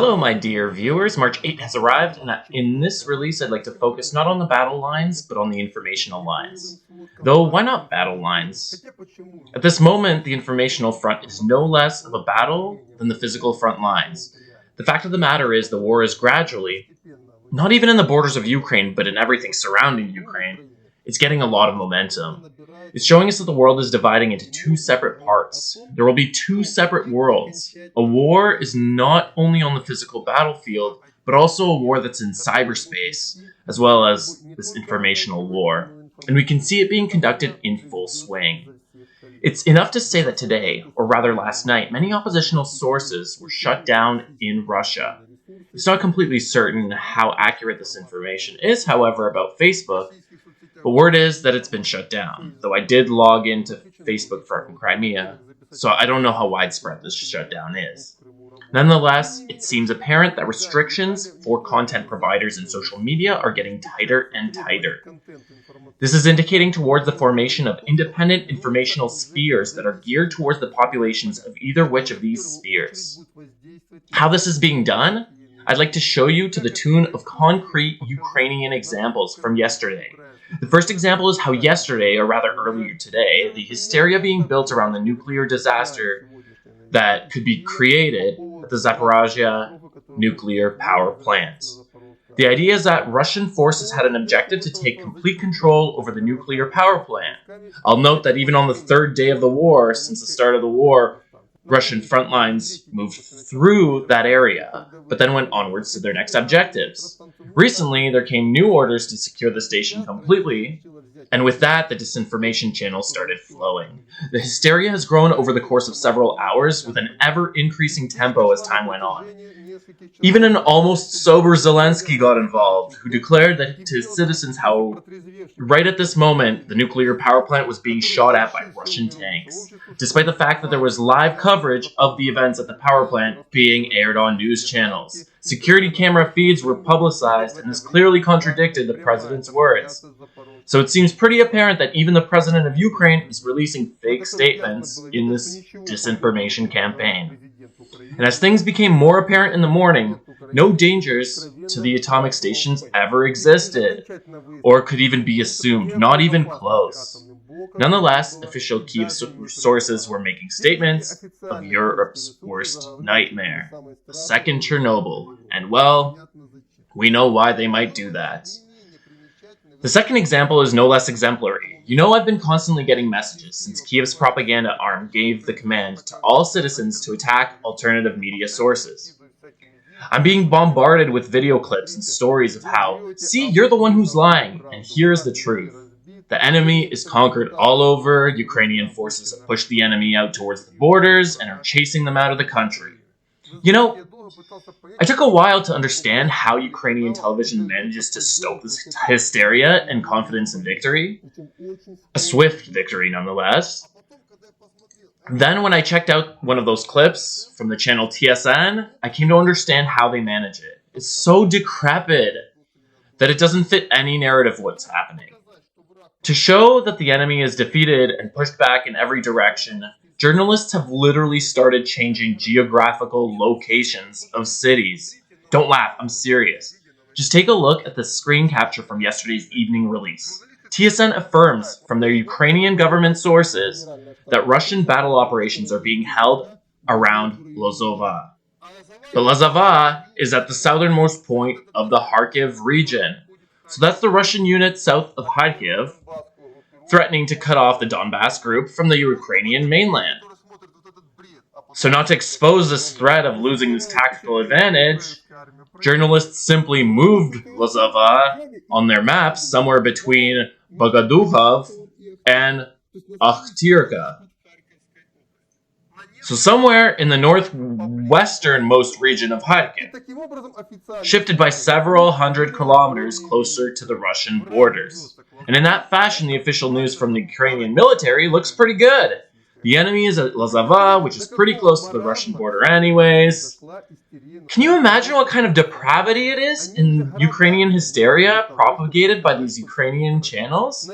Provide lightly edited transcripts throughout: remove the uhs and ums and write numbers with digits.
Hello, my dear viewers. March 8th has arrived, and in this release, I'd like to focus not on the battle lines, but on the informational lines. Though, why not battle lines? At this moment, the informational front is no less of a battle than the physical front lines. The fact of the matter is, the war is gradually, not even in the borders of Ukraine, but in everything surrounding Ukraine, it's getting a lot of momentum. It's showing us that the world is dividing into two separate parts. There will be two separate worlds. A war is not only on the physical battlefield, but also a war that's in cyberspace, as well as this informational war. And we can see it being conducted in full swing. It's enough to say that today, or rather last night, many oppositional sources were shut down in Russia. It's not completely certain how accurate this information is, however, about Facebook, but word is that it's been shut down, though I did log into Facebook from Crimea, so I don't know how widespread this shutdown is. Nonetheless, it seems apparent that restrictions for content providers and social media are getting tighter and tighter. This is indicating towards the formation of independent informational spheres that are geared towards the populations of either which of these spheres. How this is being done? I'd like to show you to the tune of concrete Ukrainian examples from yesterday. The first example is how yesterday, or rather earlier today, the hysteria being built around the nuclear disaster that could be created at the Zaporizhzhia nuclear power plant. The idea is that Russian forces had an objective to take complete control over the nuclear power plant. I'll note that even on the third day of the war, since the start of the war, Russian front lines moved through that area, but then went onwards to their next objectives. Recently, there came new orders to secure the station completely, and with that, the disinformation channels started flowing. The hysteria has grown over the course of several hours with an ever-increasing tempo as time went on. Even an almost sober Zelensky got involved, who declared that to citizens how, right at this moment, the nuclear power plant was being shot at by Russian tanks, despite the fact that there was live coverage of the events at the power plant being aired on news channels. Security camera feeds were publicized, and this clearly contradicted the president's words. So it seems pretty apparent that even the president of Ukraine is releasing fake statements in this disinformation campaign. And as things became more apparent in the morning, no dangers to the atomic stations ever existed, or could even be assumed, not even close. Nonetheless, official Kyiv sources were making statements of Europe's worst nightmare, the second Chernobyl, and well, we know why they might do that. The second example is no less exemplary. You know, I've been constantly getting messages since Kyiv's propaganda arm gave the command to all citizens to attack alternative media sources. I'm being bombarded with video clips and stories of how, see, you're the one who's lying, and here's the truth. The enemy is conquered all over, Ukrainian forces have pushed the enemy out towards the borders and are chasing them out of the country. You know, I took a while to understand how Ukrainian television manages to stoke this hysteria and confidence in victory. A swift victory, nonetheless. Then when I checked out one of those clips from the channel TSN, I came to understand how they manage it. It's so decrepit that it doesn't fit any narrative of what's happening. To show that the enemy is defeated and pushed back in every direction, journalists have literally started changing geographical locations of cities. Don't laugh, I'm serious. Just take a look at the screen capture from yesterday's evening release. TSN affirms from their Ukrainian government sources that Russian battle operations are being held around Lozova. But Lozova is at the southernmost point of the Kharkiv region. So that's the Russian unit south of Kharkiv, threatening to cut off the Donbass group from the Ukrainian mainland. So not to expose this threat of losing this tactical advantage, journalists simply moved Lozova on their maps somewhere between Bogoduhov and Akhtirka. So somewhere in the northwesternmost region of Kharkiv, shifted by several hundred kilometers closer to the Russian borders. And in that fashion, the official news from the Ukrainian military looks pretty good. The enemy is at Lozova, which is pretty close to the Russian border anyways. Can you imagine what kind of depravity it is in Ukrainian hysteria propagated by these Ukrainian channels?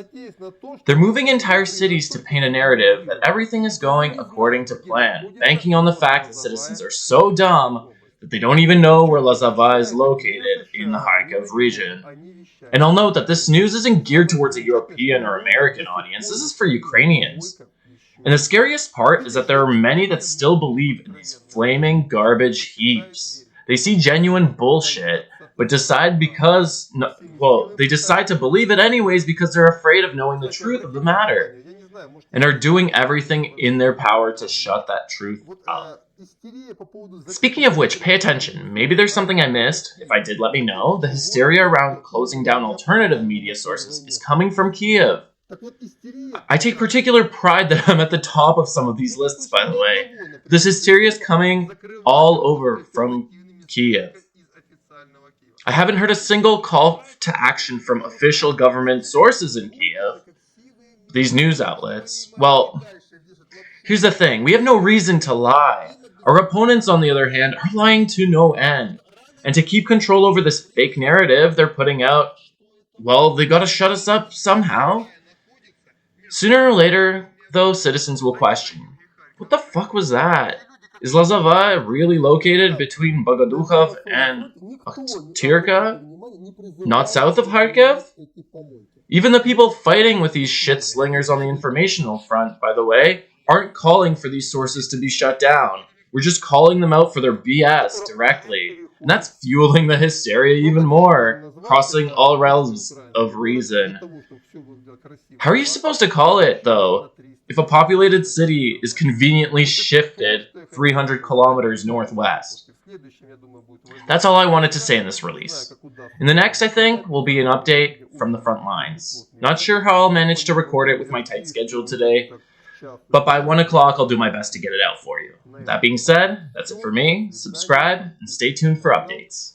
They're moving entire cities to paint a narrative that everything is going according to plan, banking on the fact that citizens are so dumb that they don't even know where Lazava is located in the Kharkiv region. And I'll note that this news isn't geared towards a European or American audience, this is for Ukrainians. And the scariest part is that there are many that still believe in these flaming garbage heaps. They see genuine bullshit, but decide they decide to believe it anyways because they're afraid of knowing the truth of the matter, and are doing everything in their power to shut that truth up. Speaking of which, pay attention. Maybe there's something I missed. If I did, let me know. The hysteria around closing down alternative media sources is coming from Kiev. I take particular pride that I'm at the top of some of these lists, by the way. This hysteria is coming all over from Kiev. I haven't heard a single call to action from official government sources in Kiev. These news outlets, well, here's the thing. We have no reason to lie. Our opponents, on the other hand, are lying to no end. And to keep control over this fake narrative they're putting out, well, they gotta shut us up somehow. Sooner or later, though, citizens will question, what the fuck was that? Is Lazava really located between Bogodukhov and Tirka? Not south of Kharkiv? Even the people fighting with these shit-slingers on the informational front, by the way, aren't calling for these sources to be shut down. We're just calling them out for their BS directly. And that's fueling the hysteria even more, crossing all realms of reason. How are you supposed to call it, though, if a populated city is conveniently shifted 300 kilometers northwest? That's all I wanted to say in this release. In the next, I think, will be an update from the front lines. Not sure how I'll manage to record it with my tight schedule today, but by 1 o'clock I'll do my best to get it out for you. That being said, that's it for me. Subscribe and stay tuned for updates.